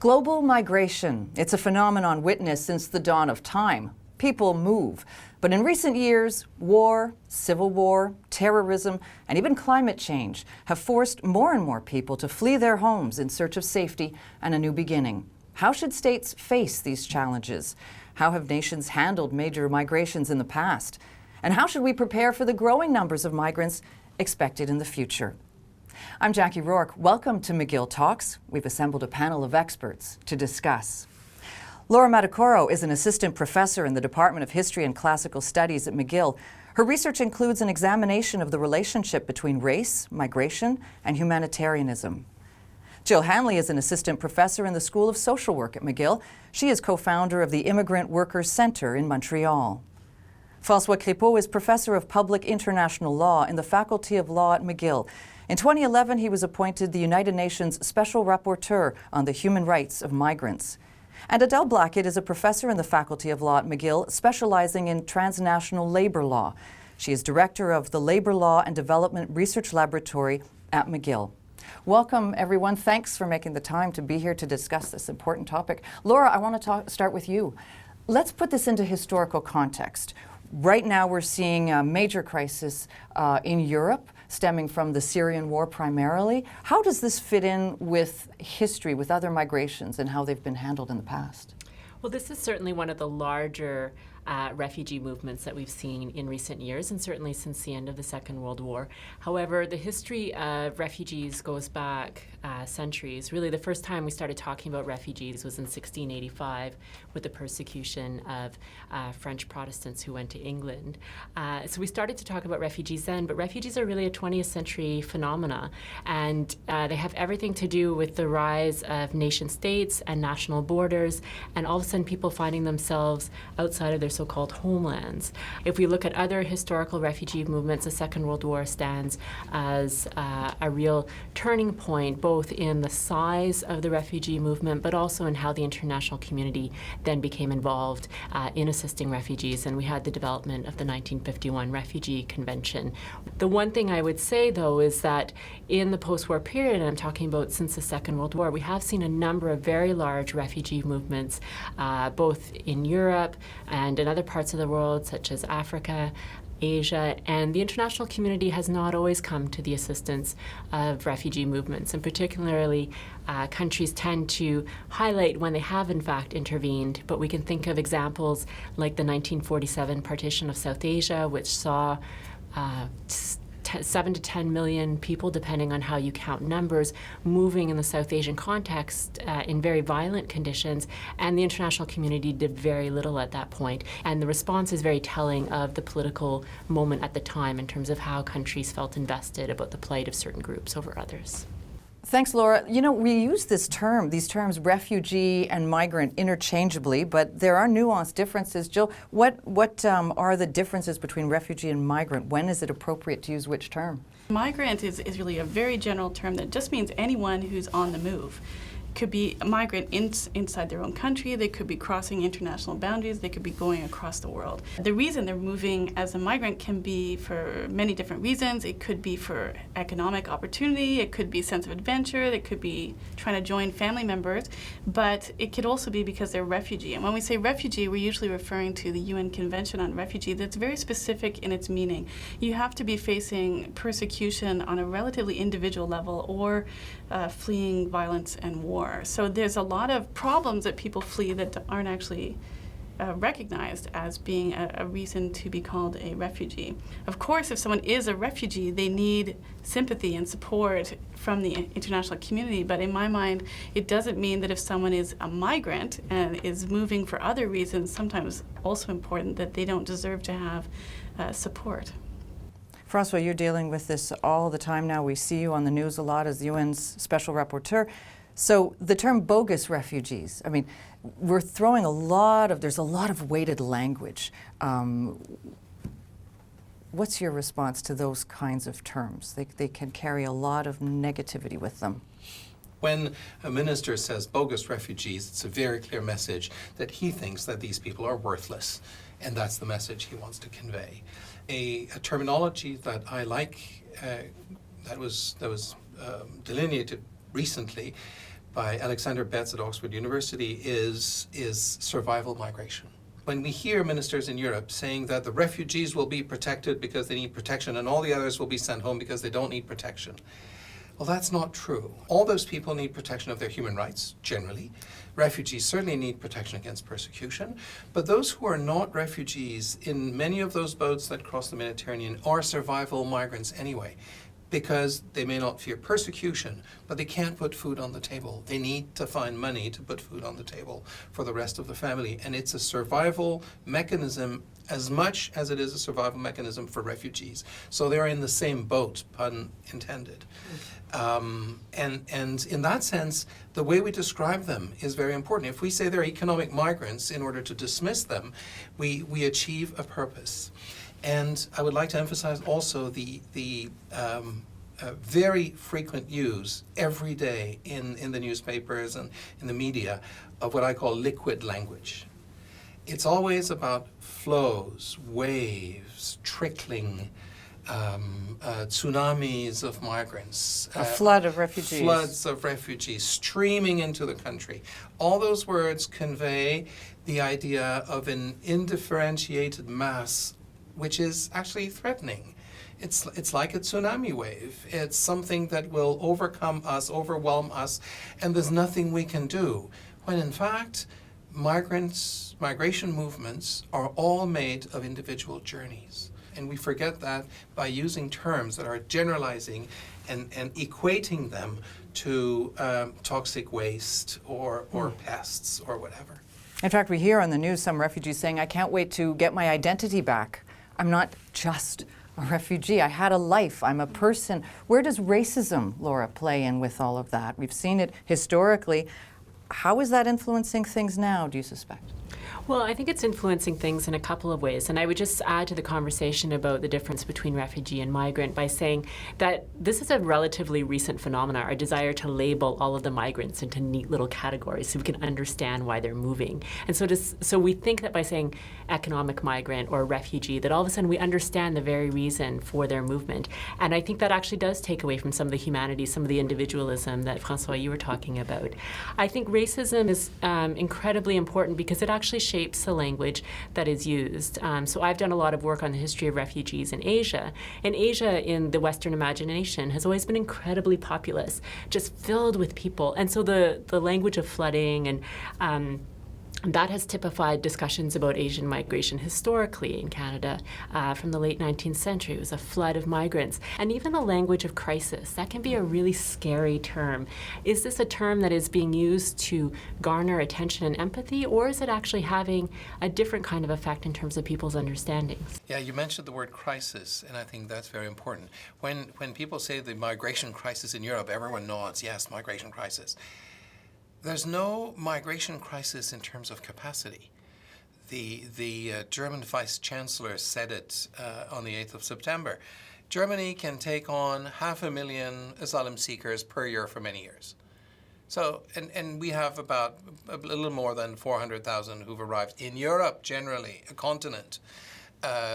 Global migration. It's a phenomenon witnessed since the dawn of time. People move. But in recent years, war, civil war, terrorism, and even climate change have forced more and more people to flee their homes in search of safety and a new beginning. How should states face these challenges? How have nations handled major migrations in the past? And how should we prepare for the growing numbers of migrants expected in the future? I'm Jacquie Rourke. Welcome to McGill Talks. We've assembled a panel of experts to discuss. Laura Madokoro is an assistant professor in the Department of History and Classical Studies at McGill. Her research includes an examination of the relationship between race, migration, and humanitarianism. Jill Hanley is an assistant professor in the School of Social Work at McGill. She is co-founder of the Immigrant Workers Center in Montreal. Francois Crépeau is professor of public international law in the Faculty of Law at McGill. In 2011, he was appointed the United Nations Special Rapporteur on the Human Rights of Migrants. And Adelle Blackett is a professor in the Faculty of Law at McGill, specializing in transnational labor law. She is director of the Labor Law and Development Research Laboratory at McGill. Welcome, everyone. Thanks for making the time to be here to discuss this important topic. Laura, I want to start with you. Let's put this into historical context. Right now, we're seeing a major crisis in Europe, stemming from the Syrian war primarily. How does this fit in with history, with other migrations, and how they've been handled in the past? Well, this is certainly one of the larger refugee movements that we've seen in recent years, and certainly since the end of the Second World War. However, the history of refugees goes back centuries. Really, the first time we started talking about refugees was in 1685 with the persecution of French Protestants who went to England. So we started to talk about refugees then, but refugees are really a 20th century phenomena, and they have everything to do with the rise of nation states and national borders, and all of a sudden people finding themselves outside of their so-called homelands. If we look at other historical refugee movements, the Second World War stands as a real turning point, both in the size of the refugee movement, but also in how the international community then became involved in assisting refugees. And we had the development of the 1951 Refugee Convention. The one thing I would say, though, is that in the post-war period, and I'm talking about since the Second World War, we have seen a number of very large refugee movements, both in Europe and in other parts of the world, such as Africa, Asia, and the international community has not always come to the assistance of refugee movements, and particularly countries tend to highlight when they have in fact intervened, but we can think of examples like the 1947 partition of South Asia, which saw 7 to 10 million people, depending on how you count numbers, moving in the South Asian context in very violent conditions, and the international community did very little at that point. And the response is very telling of the political moment at the time in terms of how countries felt invested about the plight of certain groups over others. Thanks, Laura. You know, we use these terms refugee and migrant interchangeably, but there are nuanced differences. Jill, what are the differences between refugee and migrant? When is it appropriate to use which term? Migrant is really a very general term that just means anyone who's on the move. Could be a migrant inside their own country, they could be crossing international boundaries, they could be going across the world. The reason they're moving as a migrant can be for many different reasons. It could be for economic opportunity, it could be sense of adventure, it could be trying to join family members, but it could also be because they're refugee. And when we say refugee, we're usually referring to the UN Convention on Refugee that's very specific in its meaning. You have to be facing persecution on a relatively individual level or fleeing violence and war. So there's a lot of problems that people flee that aren't actually recognized as being a reason to be called a refugee. Of course, if someone is a refugee, they need sympathy and support from the international community, but in my mind, it doesn't mean that if someone is a migrant and is moving for other reasons, sometimes also important, that they don't deserve to have support. Francois, you're dealing with this all the time now. We see you on the news a lot as the UN's Special Rapporteur. So the term bogus refugees, I mean, we're throwing there's a lot of weighted language. What's your response to those kinds of terms? They can carry a lot of negativity with them. When a minister says bogus refugees, it's a very clear message that he thinks that these people are worthless, and that's the message he wants to convey. A terminology that I like that was delineated recently by Alexander Betts at Oxford University is survival migration. When we hear ministers in Europe saying that the refugees will be protected because they need protection and all the others will be sent home because they don't need protection, well, that's not true. All those people need protection of their human rights, generally. Refugees certainly need protection against persecution. But those who are not refugees in many of those boats that cross the Mediterranean are survival migrants anyway, because they may not fear persecution, but they can't put food on the table. They need to find money to put food on the table for the rest of the family. And it's a survival mechanism as much as it is a survival mechanism for refugees. So they're in the same boat, pun intended. And in that sense, the way we describe them is very important. If we say they're economic migrants in order to dismiss them, we achieve a purpose. And I would like to emphasize also the very frequent use every day in the newspapers and in the media of what I call liquid language. It's always about flows, waves, trickling, tsunamis of migrants. A flood of refugees. Floods of refugees streaming into the country. All those words convey the idea of an indifferentiated mass which is actually threatening. It's like a tsunami wave. It's something that will overcome us, overwhelm us, and there's nothing we can do. When in fact, migration movements are all made of individual journeys. And we forget that by using terms that are generalizing and equating them to toxic waste or pests or whatever. In fact, we hear on the news some refugees saying, I can't wait to get my identity back. I'm not just a refugee. I had a life. I'm a person. Where does racism, Laura, play in with all of that? We've seen it historically. How is that influencing things now, do you suspect? Well, I think it's influencing things in a couple of ways. And I would just add to the conversation about the difference between refugee and migrant by saying that this is a relatively recent phenomenon, our desire to label all of the migrants into neat little categories so we can understand why they're moving. And so we think that by saying economic migrant or refugee, that all of a sudden we understand the very reason for their movement. And I think that actually does take away from some of the humanity, some of the individualism that, Francois, you were talking about. I think racism is incredibly important because it actually shapes the language that is used. So I've done a lot of work on the history of refugees in Asia. And Asia, in the Western imagination, has always been incredibly populous, just filled with people. And so the language of flooding and that has typified discussions about Asian migration historically in Canada from the late 19th century. It was a flood of migrants. And even the language of crisis, that can be a really scary term. Is this a term that is being used to garner attention and empathy, or is it actually having a different kind of effect in terms of people's understandings? Yeah, you mentioned the word crisis, and I think that's very important. When people say the migration crisis in Europe, everyone nods, yes, migration crisis. There's no migration crisis in terms of capacity. The German Vice Chancellor said it on the 8th of September. Germany can take on 500,000 asylum seekers per year for many years. So, and we have about a little more than 400,000 who've arrived in Europe generally, a continent,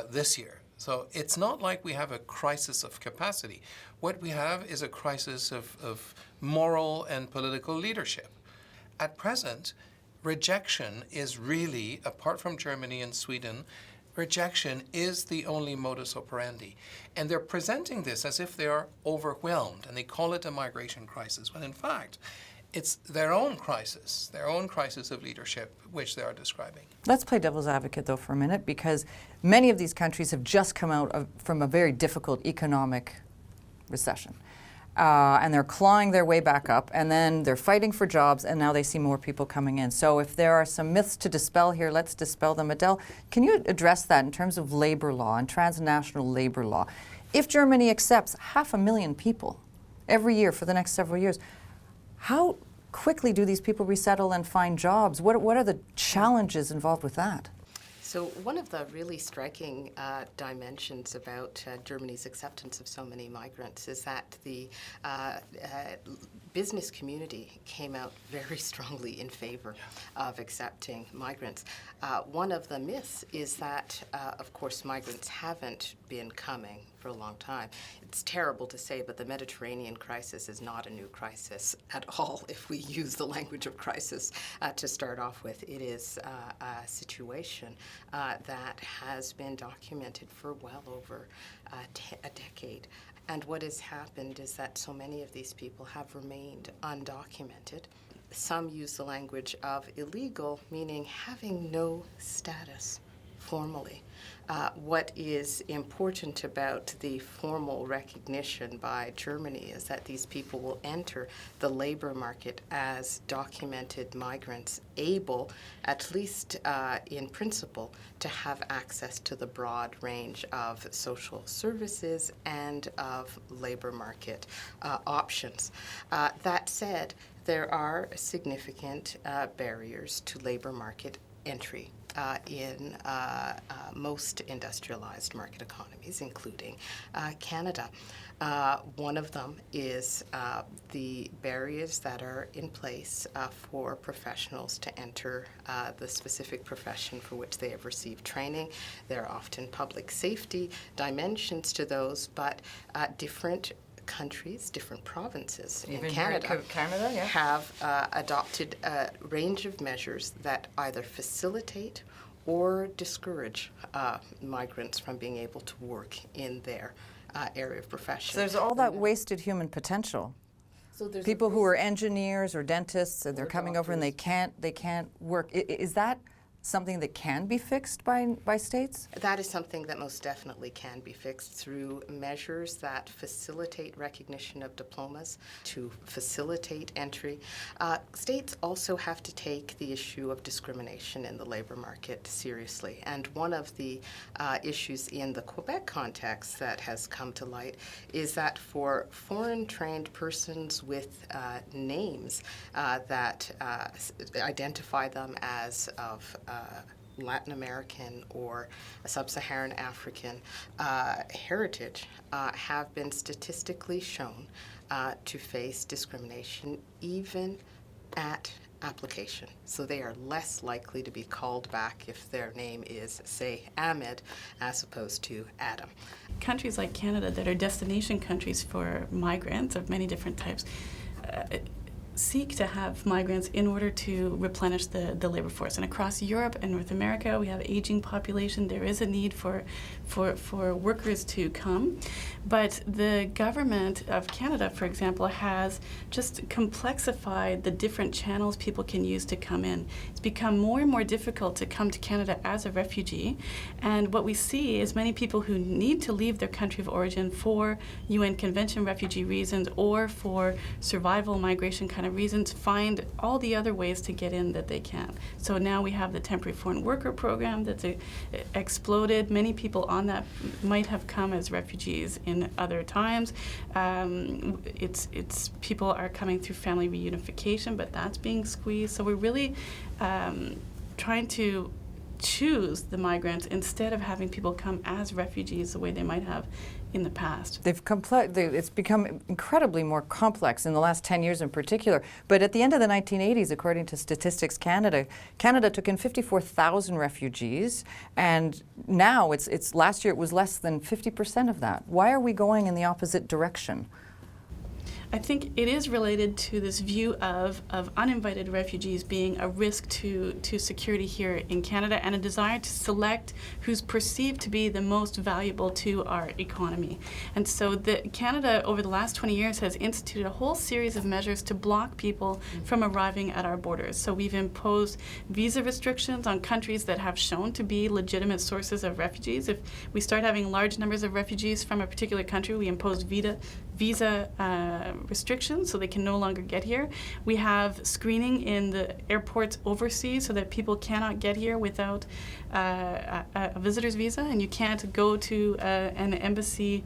this year. So it's not like we have a crisis of capacity. What we have is a crisis of moral and political leadership. At present, rejection is really, apart from Germany and Sweden, rejection is the only modus operandi. And they're presenting this as if they are overwhelmed, and they call it a migration crisis, when in fact, it's their own crisis of leadership, which they are describing. Let's play devil's advocate, though, for a minute, because many of these countries have just come out from a very difficult economic recession. And they're clawing their way back up, and then they're fighting for jobs, and now they see more people coming in. So if there are some myths to dispel here, let's dispel them. Adelle, can you address that in terms of labor law and transnational labor law? If Germany accepts 500,000 people every year for the next several years, how quickly do these people resettle and find jobs? What are the challenges involved with that? So one of the really striking dimensions about Germany's acceptance of so many migrants is that the business community came out very strongly in favor of accepting migrants. One of the myths is that, of course, migrants haven't been coming for a long time. It's terrible to say, but the Mediterranean crisis is not a new crisis at all. If we use the language of crisis to start off with, it is a situation that has been documented for well over a decade. And what has happened is that so many of these people have remained undocumented. Some use the language of illegal, meaning having no status formally. What is important about the formal recognition by Germany is that these people will enter the labor market as documented migrants, able, at least in principle, to have access to the broad range of social services and of labor market options. That said, there are significant barriers to labor market entry in most industrialized market economies, including Canada. One of them is the barriers that are in place for professionals to enter the specific profession for which they have received training. There are often public safety dimensions to those, but different countries, different provinces in Canada, yeah. have adopted a range of measures that either facilitate or discourage migrants from being able to work in their area of profession. So there's all that wasted human potential. So there's People who are engineers or dentists and they're Or coming over and they can't work. Is that something that can be fixed by states? That is something that most definitely can be fixed through measures that facilitate recognition of diplomas, to facilitate entry. States also have to take the issue of discrimination in the labor market seriously. And one of the issues in the Quebec context that has come to light is that for foreign-trained persons with names that identify them as of Latin American or sub-Saharan African heritage have been statistically shown to face discrimination even at application. So they are less likely to be called back if their name is, say, Ahmed, as opposed to Adam. Countries like Canada that are destination countries for migrants of many different types seek to have migrants in order to replenish the labor force. And across Europe and North America, we have aging population. There is a need for workers to come. But the government of Canada, for example, has just complexified the different channels people can use to come in. It's become more and more difficult to come to Canada as a refugee. And what we see is many people who need to leave their country of origin for UN Convention refugee reasons or for survival migration kind of reasons find all the other ways to get in that they can. So now we have the temporary foreign worker program that's exploded. Many people on that might have come as refugees in other times. It's people are coming through family reunification, but that's being squeezed. So we're really trying to choose the migrants instead of having people come as refugees the way they might have in the past. It's become incredibly more complex in the last 10 years in particular. But at the end of the 1980s, according to Statistics Canada, Canada took in 54,000 refugees, and now last year it was less than 50% of that. Why are we going in the opposite direction? I think it is related to this view of uninvited refugees being a risk to security here in Canada and a desire to select who's perceived to be the most valuable to our economy. And so Canada, over the last 20 years, has instituted a whole series of measures to block people from arriving at our borders. So we've imposed visa restrictions on countries that have shown to be legitimate sources of refugees. If we start having large numbers of refugees from a particular country, we impose visa restrictions so they can no longer get here. We have screening in the airports overseas so that people cannot get here without a visitor's visa, and you can't go to an embassy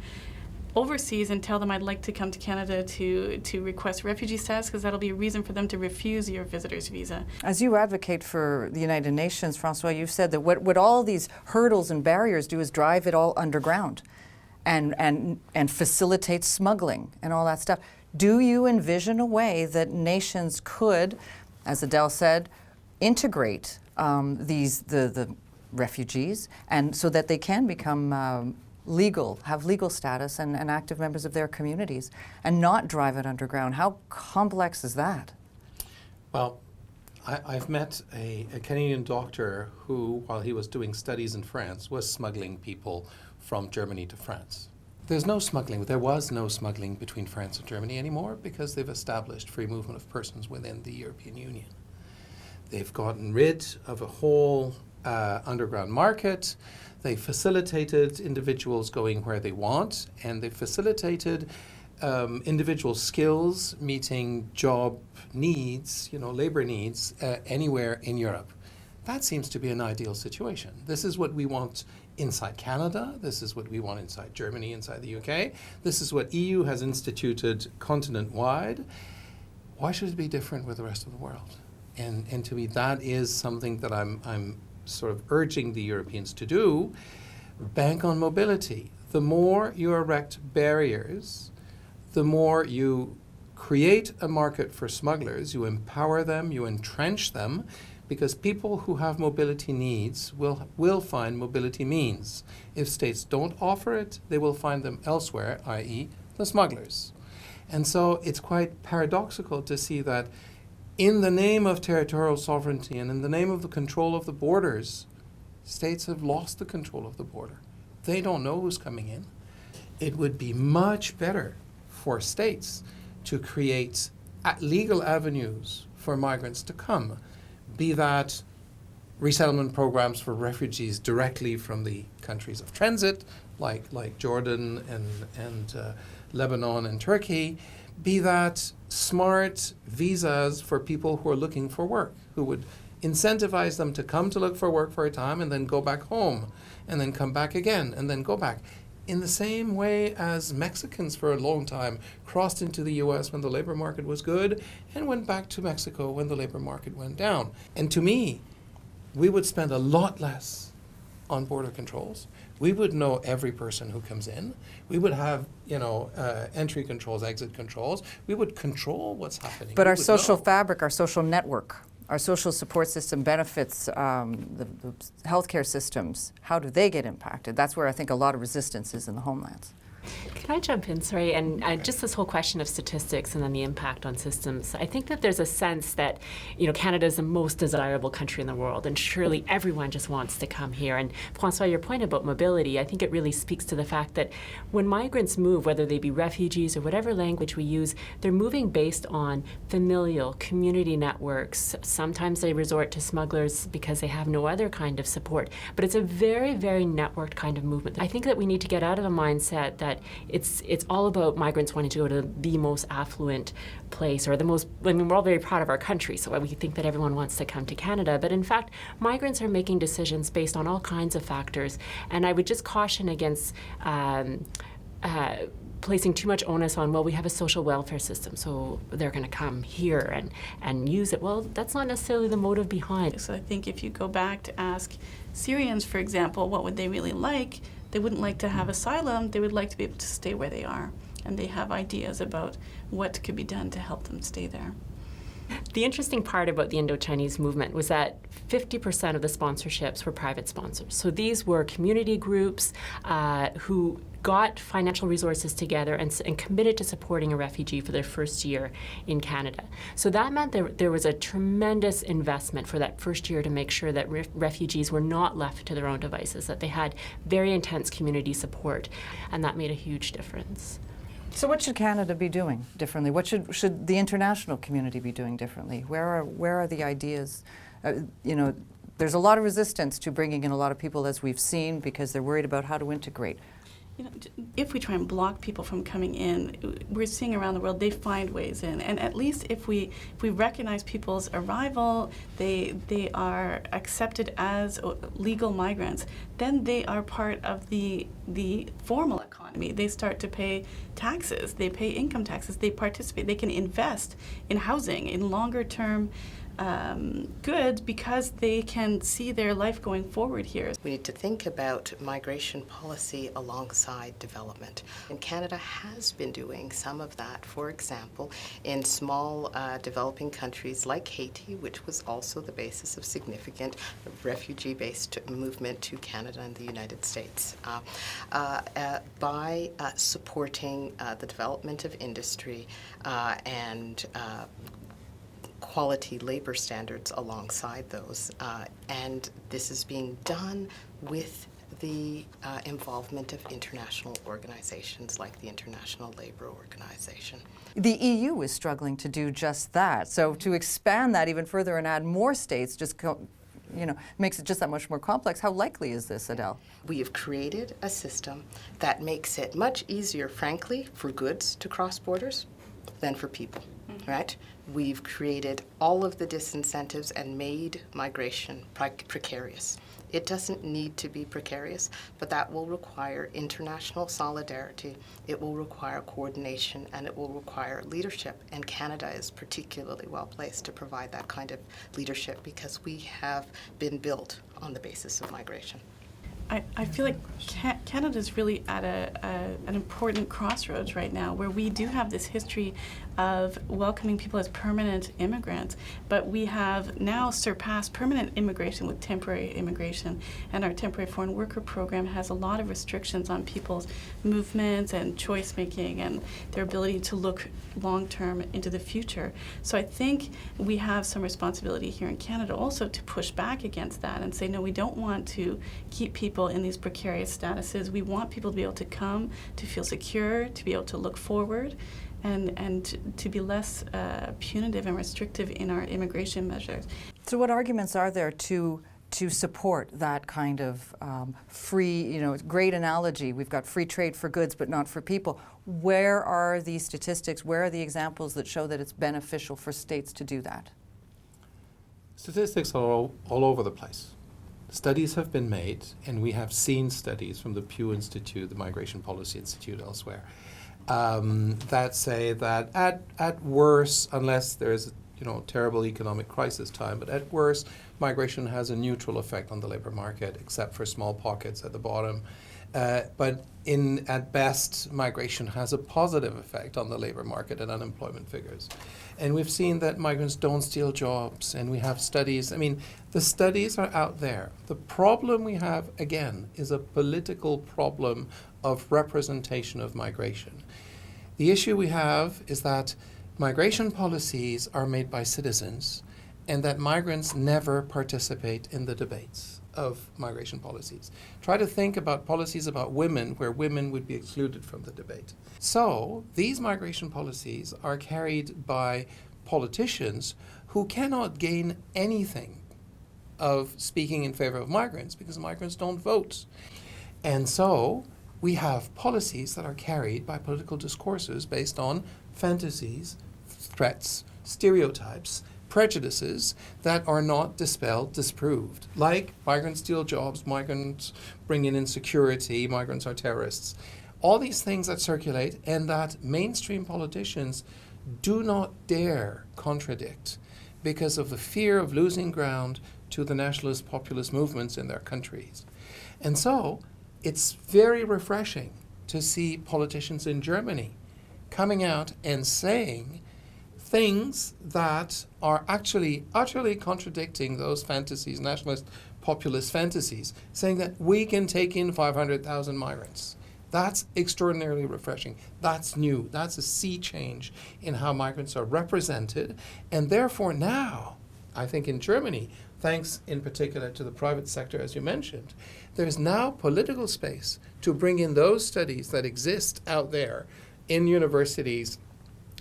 overseas and tell them I'd like to come to Canada to request refugee status, because that'll be a reason for them to refuse your visitor's visa. As you advocate for the United Nations, Francois, you've said that what all these hurdles and barriers do is drive it all underground and facilitate smuggling and all that stuff. Do you envision a way that nations could, as Adelle said, integrate the refugees, and so that they can become have legal status and active members of their communities, and not drive it underground? How complex is that? Well, I've met a Canadian doctor who, while he was doing studies in France, was smuggling people from Germany to France. There's no smuggling. There was no smuggling between France and Germany anymore because they've established free movement of persons within the European Union. They've gotten rid of a whole underground market. They facilitated individuals going where they want, and they facilitated individual skills meeting job needs, labor needs, anywhere in Europe. That seems to be an ideal situation. This is what we want inside Canada. This is what we want inside Germany, inside the UK. This is what EU has instituted continent-wide. Why should it be different with the rest of the world? And to me, that is something that I'm sort of urging the Europeans to do. Bank on mobility. The more you erect barriers, the more you create a market for smugglers, you empower them, you entrench them, because people who have mobility needs will find mobility means. If states don't offer it, they will find them elsewhere, i.e. the smugglers. And so it's quite paradoxical to see that in the name of territorial sovereignty and in the name of the control of the borders, states have lost the control of the border. They don't know who's coming in. It would be much better for states to create legal avenues for migrants to come, be that resettlement programs for refugees directly from the countries of transit, like Jordan and Lebanon and Turkey, be that smart visas for people who are looking for work, who would incentivize them to come to look for work for a time and then go back home, and then come back again, and then go back. In the same way as Mexicans for a long time crossed into the US when the labor market was good and went back to Mexico when the labor market went down. And to me, we would spend a lot less on border controls. We would know every person who comes in. We would have, entry controls, exit controls. We would control what's happening. But our social fabric, our social network, our social support system benefits, the healthcare systems, how do they get impacted? That's where I think a lot of resistance is in the homelands. Can I jump in? Sorry, and just this whole question of statistics and then the impact on systems. I think that there's a sense that, Canada is the most desirable country in the world, and surely everyone just wants to come here. And Francois, your point about mobility, I think it really speaks to the fact that when migrants move, whether they be refugees or whatever language we use, they're moving based on familial, community networks. Sometimes they resort to smugglers because they have no other kind of support. But it's a very, very networked kind of movement. I think that we need to get out of a mindset that it's all about migrants wanting to go to the most affluent place or the most, we're all very proud of our country, so we think that everyone wants to come to Canada. But in fact, migrants are making decisions based on all kinds of factors. And I would just caution against placing too much onus on, we have a social welfare system, so they're going to come here and use it. Well, that's not necessarily the motive behind. So I think if you go back to ask Syrians, for example, what would they really like? They wouldn't like to have asylum. They would like to be able to stay where they are. And they have ideas about what could be done to help them stay there. The interesting part about the Indo-Chinese movement was that 50% of the sponsorships were private sponsors. So these were community groups who got financial resources together and committed to supporting a refugee for their first year in Canada. So that meant there was a tremendous investment for that first year to make sure that refugees were not left to their own devices, that they had very intense community support, and that made a huge difference. So what should Canada be doing differently? What should the international community be doing differently? Where are the ideas? There's a lot of resistance to bringing in a lot of people, as we've seen, because they're worried about how to integrate. If we try and block people from coming in, we're seeing around the world they find ways in. And at least if we recognize people's arrival, they are accepted as legal migrants, then they are part of the formal economy. They start to pay taxes, they pay income taxes, they participate, they can invest in housing, in longer term goods because they can see their life going forward here. We need to think about migration policy alongside development. And Canada has been doing some of that, for example, in small developing countries like Haiti, which was also the basis of significant refugee-based movement to Canada and the United States. By supporting the development of industry and quality labor standards alongside those. And this is being done with the involvement of international organizations like the International Labour Organization. The EU is struggling to do just that. So to expand that even further and add more states just makes it just that much more complex. How likely is this, Adelle? We have created a system that makes it much easier, frankly, for goods to cross borders than for people, right? We've created all of the disincentives and made migration precarious. It doesn't need to be precarious, but that will require international solidarity, it will require coordination, and it will require leadership. And Canada is particularly well placed to provide that kind of leadership because we have been built on the basis of migration. I feel like Canada's really at an important crossroads right now where we do have this history of welcoming people as permanent immigrants, but we have now surpassed permanent immigration with temporary immigration, and our temporary foreign worker program has a lot of restrictions on people's movements and choice making and their ability to look long term into the future. So I think we have some responsibility here in Canada also to push back against that and say, no, we don't want to keep people in these precarious statuses. We want people to be able to come, to feel secure, to be able to look forward, and to be less punitive and restrictive in our immigration measures. So what arguments are there to support that kind of free, great analogy? We've got free trade for goods, but not for people. Where are the statistics? Where are the examples that show that it's beneficial for states to do that? Statistics are all over the place. Studies have been made, and we have seen studies from the Pew Institute, the Migration Policy Institute elsewhere, that say that at worst, unless there's terrible economic crisis time, but at worst, migration has a neutral effect on the labor market, except for small pockets at the bottom. But at best, migration has a positive effect on the labor market and unemployment figures. And we've seen that migrants don't steal jobs, and we have studies. I mean, the studies are out there. The problem we have, again, is a political problem of representation of migration. The issue we have is that migration policies are made by citizens, and that migrants never participate in the debates of migration policies. Try to think about policies about women where women would be excluded from the debate. So these migration policies are carried by politicians who cannot gain anything of speaking in favor of migrants because migrants don't vote. And so we have policies that are carried by political discourses based on fantasies, threats, stereotypes, prejudices that are not dispelled, disproved. Like migrants steal jobs, migrants bring in insecurity, migrants are terrorists. All these things that circulate and that mainstream politicians do not dare contradict because of the fear of losing ground to the nationalist populist movements in their countries. And so it's very refreshing to see politicians in Germany coming out and saying things that are actually utterly contradicting those fantasies, nationalist populist fantasies, saying that we can take in 500,000 migrants. That's extraordinarily refreshing. That's new. That's a sea change in how migrants are represented. And therefore now, I think in Germany, thanks in particular to the private sector, as you mentioned, there's now political space to bring in those studies that exist out there in universities,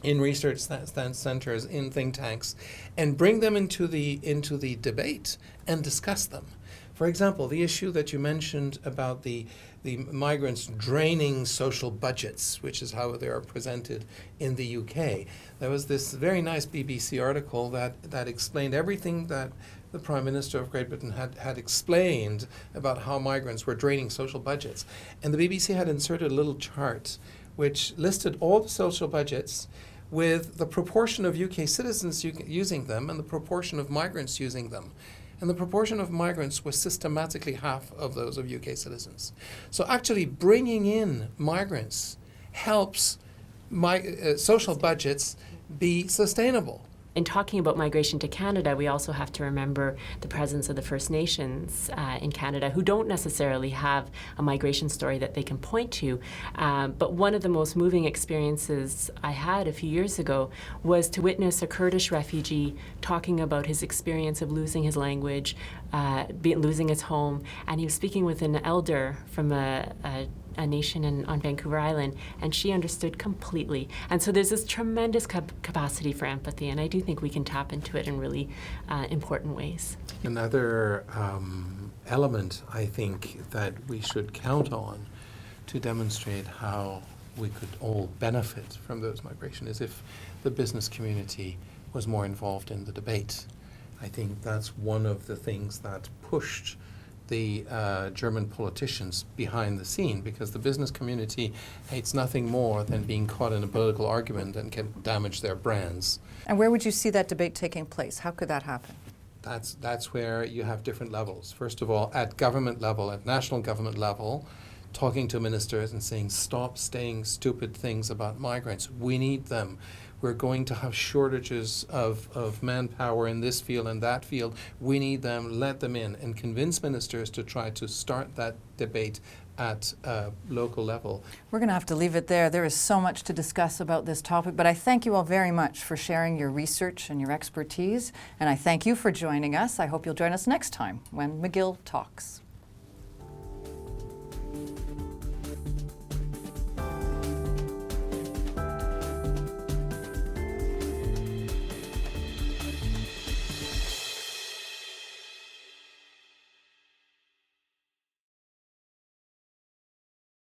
in research centers, in think tanks, and bring them into the debate and discuss them. For example, the issue that you mentioned about the migrants draining social budgets, which is how they are presented in the UK. There was this very nice BBC article that explained everything that the Prime Minister of Great Britain had explained about how migrants were draining social budgets. And the BBC had inserted a little chart which listed all the social budgets with the proportion of UK citizens using them and the proportion of migrants using them. And the proportion of migrants was systematically half of those of UK citizens. So actually bringing in migrants helps social budgets be sustainable. In talking about migration to Canada, we also have to remember the presence of the First Nations in Canada, who don't necessarily have a migration story that they can point to. But one of the most moving experiences I had a few years ago was to witness a Kurdish refugee talking about his experience of losing his language, losing his home, and he was speaking with an elder from a nation on Vancouver Island, and she understood completely. And so there's this tremendous capacity for empathy, and I do think we can tap into it in really important ways. Another element I think that we should count on to demonstrate how we could all benefit from those migration is if the business community was more involved in the debate. I think that's one of the things that pushed the German politicians behind the scene, because the business community hates nothing more than being caught in a political argument and can damage their brands. And where would you see that debate taking place? How could that happen? That's where you have different levels. First of all, at government level, at national government level, talking to ministers and saying, stop saying stupid things about migrants. We need them. We're going to have shortages of manpower in this field and that field. We need them, let them in, and convince ministers to try to start that debate at local level. We're going to have to leave it there. There is so much to discuss about this topic, but I thank you all very much for sharing your research and your expertise, and I thank you for joining us. I hope you'll join us next time when McGill Talks.